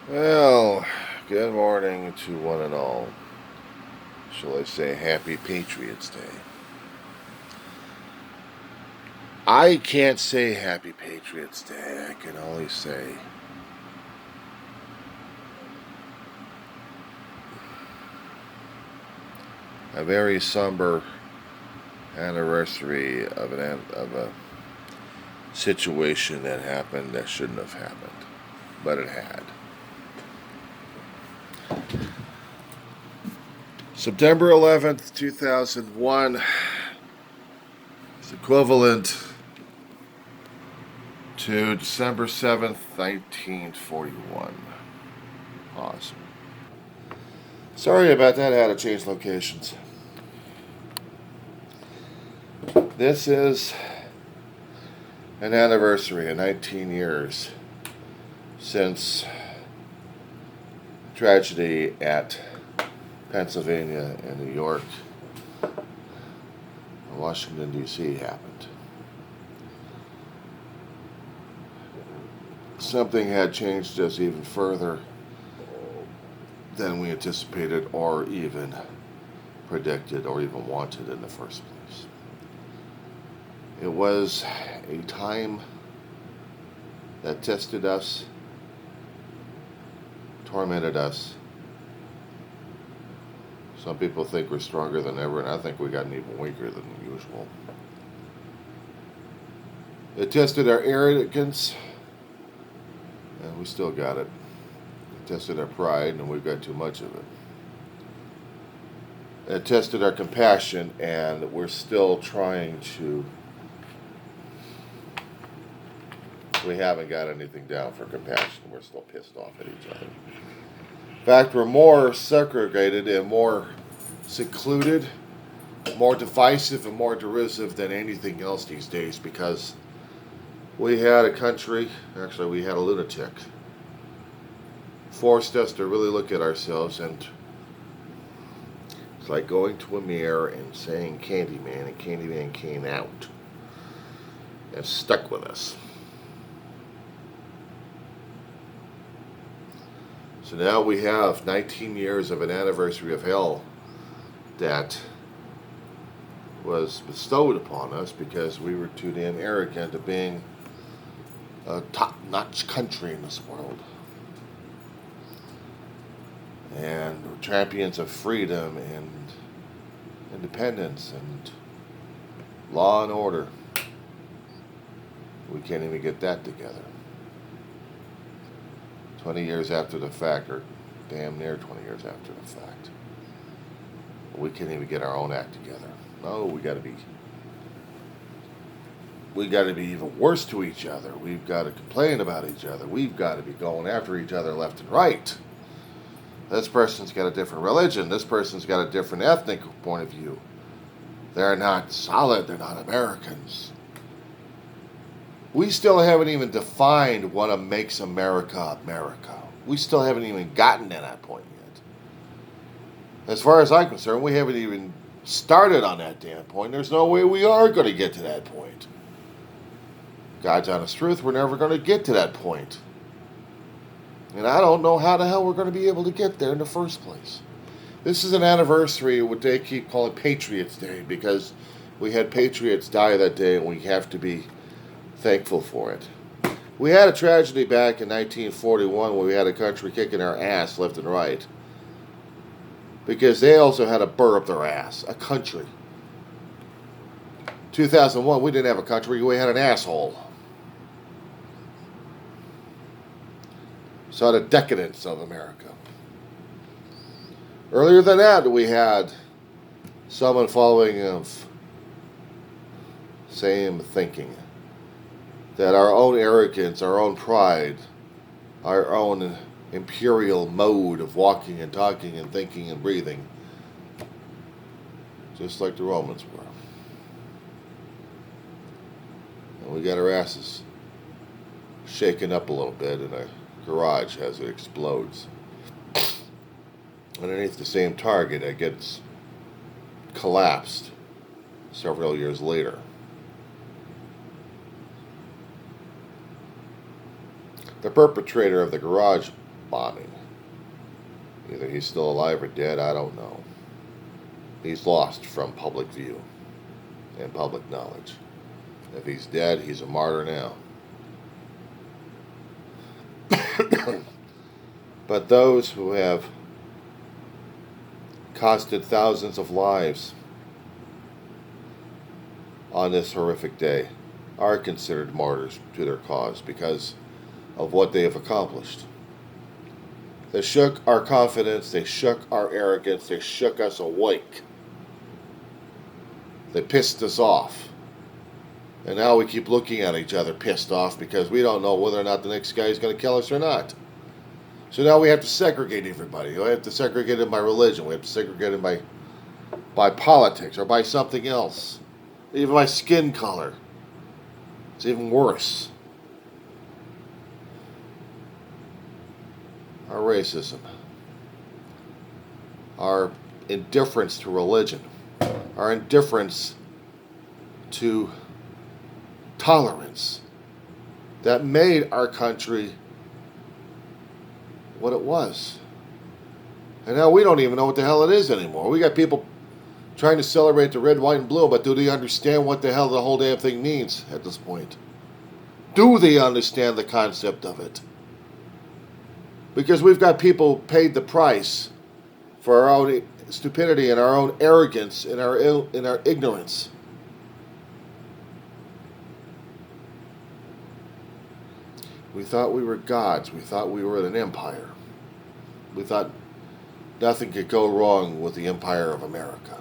Well, good morning to one and all. Shall I say Happy Patriots Day? I can't say Happy Patriots Day. I can only say a very somber anniversary of a situation that happened that shouldn't have happened, but it had. September 11th, 2001 is equivalent to December 7th, 1941. Awesome. Sorry about that. I had to change locations. This is an anniversary of 19 years since tragedy at Pennsylvania and New York, Washington, D.C. happened. Something had changed us even further than we anticipated or even predicted or even wanted in the first place. It was a time that tested us, tormented us. Some people think we're stronger than ever, and I think we gotten even weaker than usual. It tested our arrogance, and we still got it. It tested our pride, and we've got too much of it. It tested our compassion, and we're still trying to. We haven't got anything down for compassion. We're still pissed off at each other. In fact, we're more segregated and more secluded, more divisive and more derisive than anything else these days because we had a country, actually we had a lunatic, forced us to really look at ourselves, and it's like going to a mirror and saying Candyman, and Candyman came out and stuck with us. So now we have 19 years of an anniversary of hell that was bestowed upon us because we were too damn arrogant of being a top-notch country in this world. And we're champions of freedom and independence and law and order. We can't even get that together. 20 years after the fact, or damn near 20 years after the fact. We can't even get our own act together. No, we got to be even worse to each other. We've got to complain about each other. We've got to be going after each other left and right. This person's got a different religion. This person's got a different ethnic point of view. They're not solid. They're not Americans. We still haven't even defined what makes America America. We still haven't even gotten to that point yet. As far as I'm concerned, we haven't even started on that damn point. There's no way we are going to get to that point. God's honest truth, we're never going to get to that point. And I don't know how the hell we're going to be able to get there in the first place. This is an anniversary of what they keep calling Patriots Day because we had patriots die that day and we have to be thankful for it. We had a tragedy back in 1941 where we had a country kicking our ass left and right because they also had to burr up their ass. A country. 2001, we didn't have a country, we had an asshole. Saw the decadence of America. Earlier than that, we had someone following of same thinking. That our own arrogance, our own pride, our own imperial mode of walking and talking and thinking and breathing, just like the Romans were. And we got our asses shaken up a little bit in a garage as it explodes. Underneath the same target, it gets collapsed several years later. The perpetrator of the garage bombing. Either he's still alive or dead, I don't know. He's lost from public view and public knowledge. If he's dead, he's a martyr now. But those who have costed thousands of lives on this horrific day are considered martyrs to their cause because of what they have accomplished. They shook our confidence, they shook our arrogance, they shook us awake. They pissed us off. And now we keep looking at each other pissed off because we don't know whether or not the next guy is going to kill us or not. So now we have to segregate everybody. We have to segregate them by religion. We have to segregate them by politics or by something else. Even by skin color. It's even worse. Our racism. Our indifference to religion. Our indifference to tolerance that made our country what it was. And now we don't even know what the hell it is anymore. We got people trying to celebrate the red, white, and blue, but do they understand what the hell the whole damn thing means at this point? Do they understand the concept of it? Because we've got people paid the price for our own stupidity and our own arrogance and our ignorance. We thought we were gods. We thought we were an empire. We thought nothing could go wrong with the empire of America.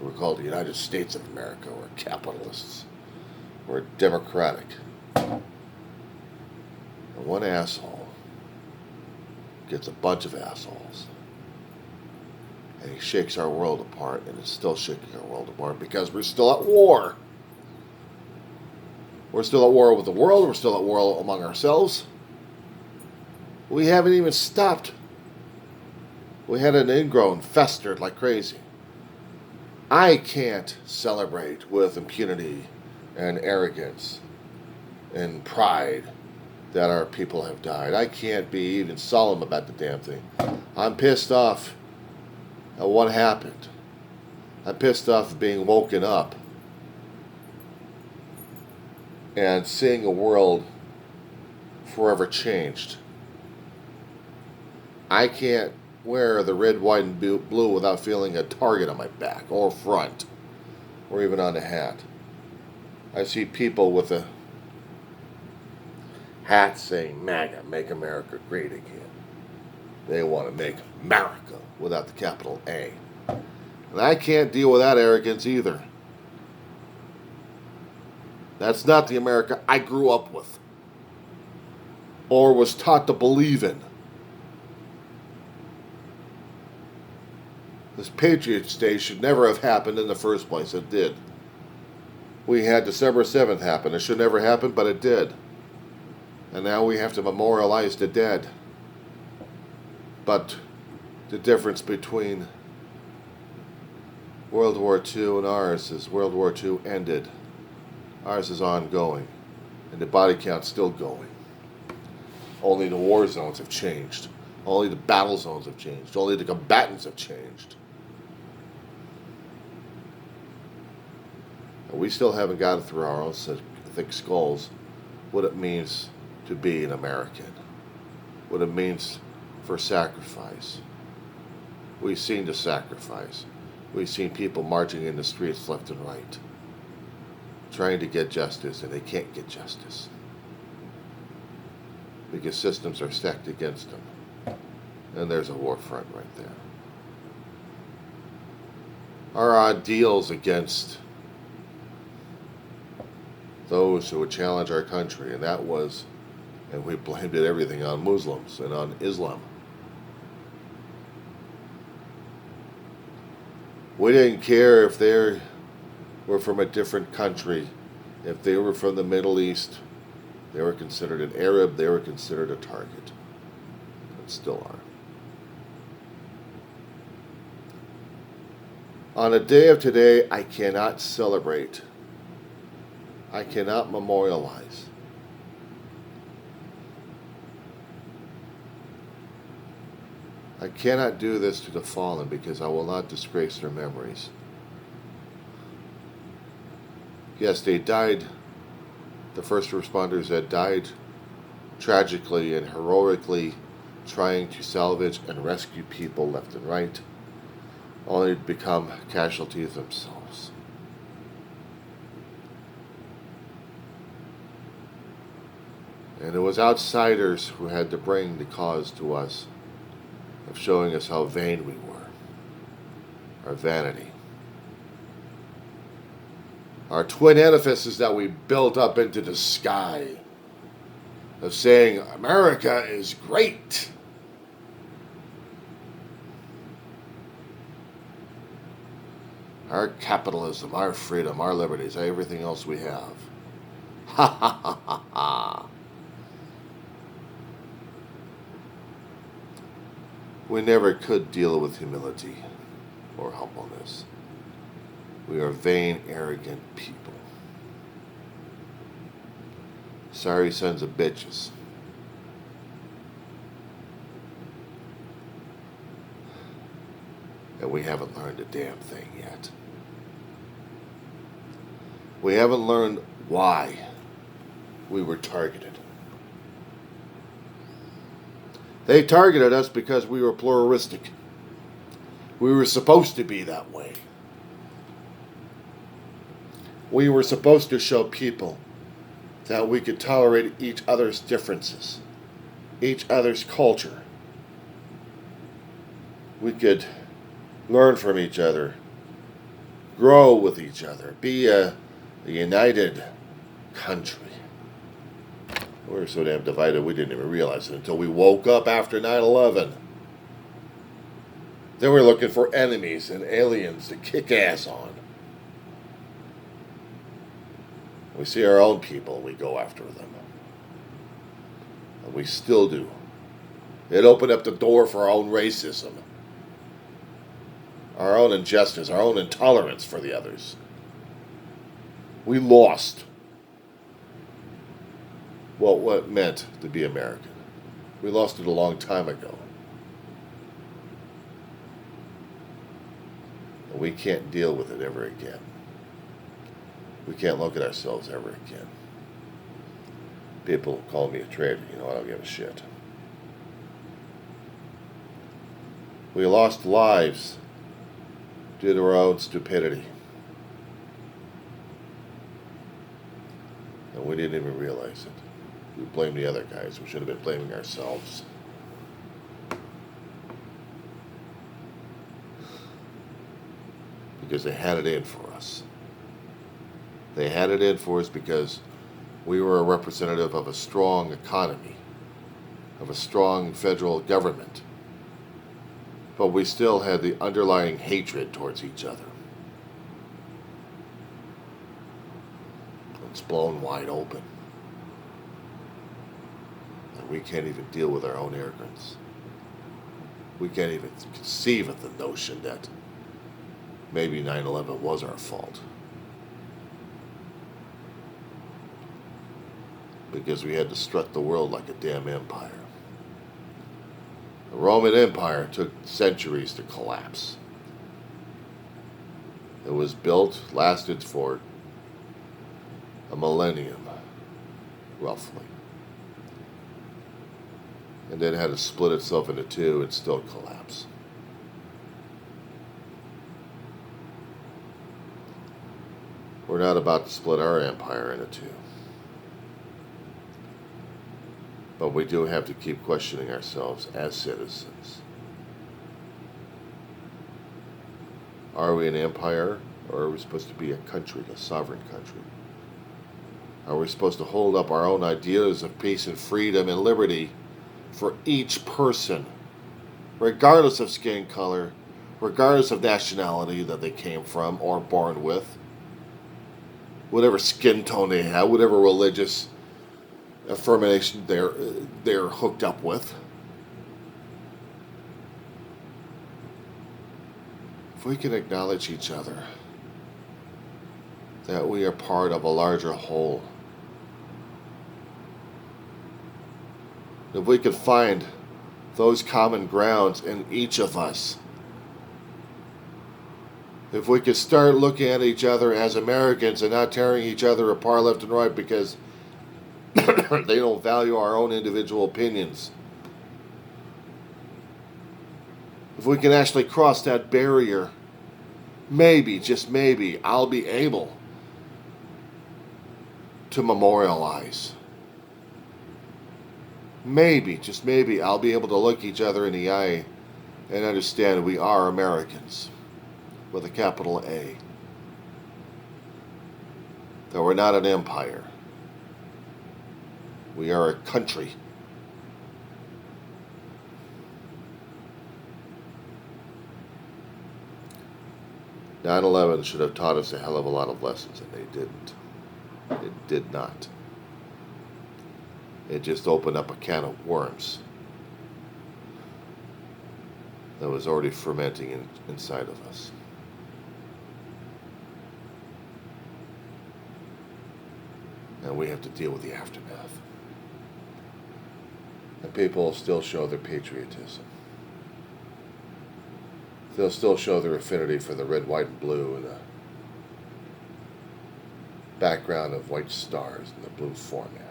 We're called the United States of America. We're capitalists. We're democratic. And one asshole gets a bunch of assholes. And he shakes our world apart, and it's still shaking our world apart because we're still at war. We're still at war with the world. We're still at war among ourselves. We haven't even stopped. We had an ingrown, festered like crazy. I can't celebrate with impunity and arrogance and pride that our people have died. I can't be even solemn about the damn thing. I'm pissed off at what happened. I'm pissed off at being woken up and seeing a world forever changed. I can't wear the red, white, and blue without feeling a target on my back or front or even on the hat. I see people with a hat saying MAGA, Make America Great Again. They want to make America without the capital A. And I can't deal with that arrogance either. That's not the America I grew up with or was taught to believe in. This Patriots Day should never have happened in the first place. It did. We had December 7th happen. It should never happen, but it did. And now we have to memorialize the dead. But the difference between World War II and ours is World War II ended. Ours is ongoing, and the body count's still going. Only the war zones have changed. Only the battle zones have changed. Only the combatants have changed. And we still haven't got it through our own thick skulls what it means to be an American, what it means for sacrifice. We've seen the sacrifice. We've seen people marching in the streets left and right, trying to get justice, and they can't get justice because systems are stacked against them. And there's a war front right there. Our ideals against those who would challenge our country, and that was, and we blamed it everything on Muslims and on Islam. We didn't care if they were from a different country. If they were from the Middle East, they were considered an Arab, they were considered a target. And still are. On a day of today, I cannot celebrate. I cannot memorialize. I cannot do this to the fallen because I will not disgrace their memories. Yes, they died. The first responders had died tragically and heroically trying to salvage and rescue people left and right, only to become casualties themselves. And it was outsiders who had to bring the cause to us of showing us how vain we were, our vanity, our twin edifices that we built up into the sky, of saying America is great. Our capitalism, our freedom, our liberties, everything else we have. Ha ha ha ha ha. We never could deal with humility or humbleness. We are vain, arrogant people. Sorry sons of bitches. And we haven't learned a damn thing yet. We haven't learned why we were targeted. They targeted us because we were pluralistic. We were supposed to be that way. We were supposed to show people that we could tolerate each other's differences, each other's culture. We could learn from each other, grow with each other, be a united country. We were so damn divided we didn't even realize it until we woke up after 9/11. Then we're looking for enemies and aliens to kick ass on. We see our own people, we go after them. And we still do. It opened up the door for our own racism, our own injustice, our own intolerance for the others. We lost what it meant to be American. We lost it a long time ago. And we can't deal with it ever again. We can't look at ourselves ever again. People call me a traitor. You know, I don't give a shit. We lost lives due to our own stupidity. And we didn't even realize it. We blamed the other guys. We should have been blaming ourselves. Because they had it in for us. They had it in for us because we were a representative of a strong economy, of a strong federal government. But we still had the underlying hatred towards each other. It's blown wide open. And we can't even deal with our own arrogance. We can't even conceive of the notion that maybe 9/11 was our fault. Because we had to strut the world like a damn empire. The Roman Empire took centuries to collapse. It was built, lasted for a millennium, roughly. And then had to split itself into two and still collapse. We're not about to split our empire into two. But we do have to keep questioning ourselves as citizens. Are we an empire, or are we supposed to be a country, a sovereign country? Are we supposed to hold up our own ideas of peace and freedom and liberty for each person, regardless of skin color, regardless of nationality that they came from or born with, whatever skin tone they have, whatever religious affirmation they're hooked up with? If we can acknowledge each other, that we are part of a larger whole, if we could find those common grounds in each of us. If we could start looking at each other as Americans and not tearing each other apart left and right because they don't value our own individual opinions. If we can actually cross that barrier, maybe, just maybe, I'll be able to memorialize. Maybe, just maybe, I'll be able to look each other in the eye and understand we are Americans with a capital A. That we're not an empire. We are a country. 9/11 should have taught us a hell of a lot of lessons, and they didn't. It did not. It just opened up a can of worms that was already fermenting inside of us. And we have to deal with the aftermath. And people still show their patriotism. They'll still show their affinity for the red, white, and blue and the background of white stars in the blue format.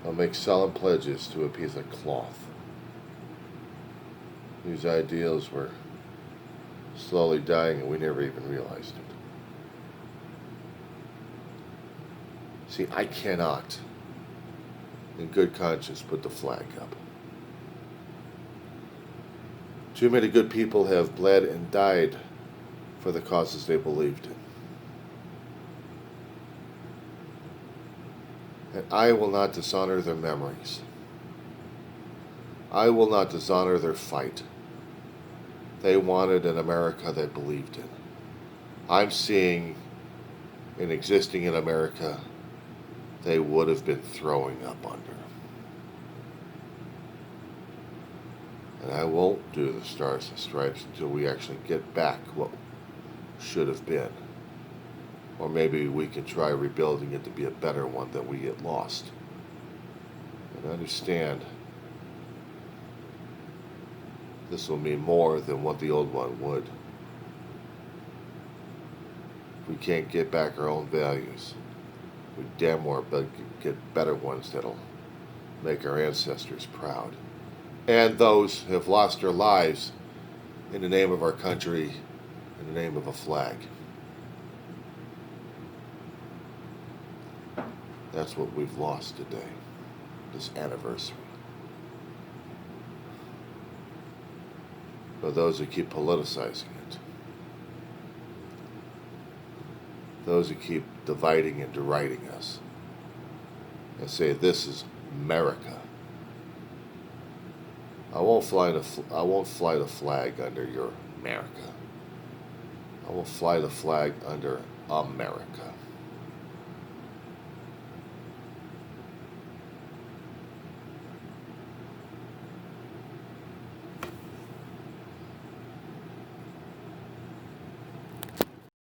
They'll make solemn pledges to a piece of cloth. These ideals were slowly dying and we never even realized it. See, I cannot, in good conscience, put the flag up. Too many good people have bled and died for the causes they believed in. And I will not dishonor their memories. I will not dishonor their fight. They wanted an America they believed in. I'm seeing in existing in America they would have been throwing up under. And I won't do the Stars and Stripes until we actually get back what should have been. Or maybe we can try rebuilding it to be a better one that we get lost. And understand this will mean more than what the old one would. If we can't get back our own values, we damn well get better ones that'll make our ancestors proud. And those who have lost their lives in the name of our country, in the name of a flag. That's what we've lost today, this anniversary. For those who keep politicizing it, those who keep dividing and deriding us, and say this is America. I won't fly the flag under your America. I will fly the flag under America.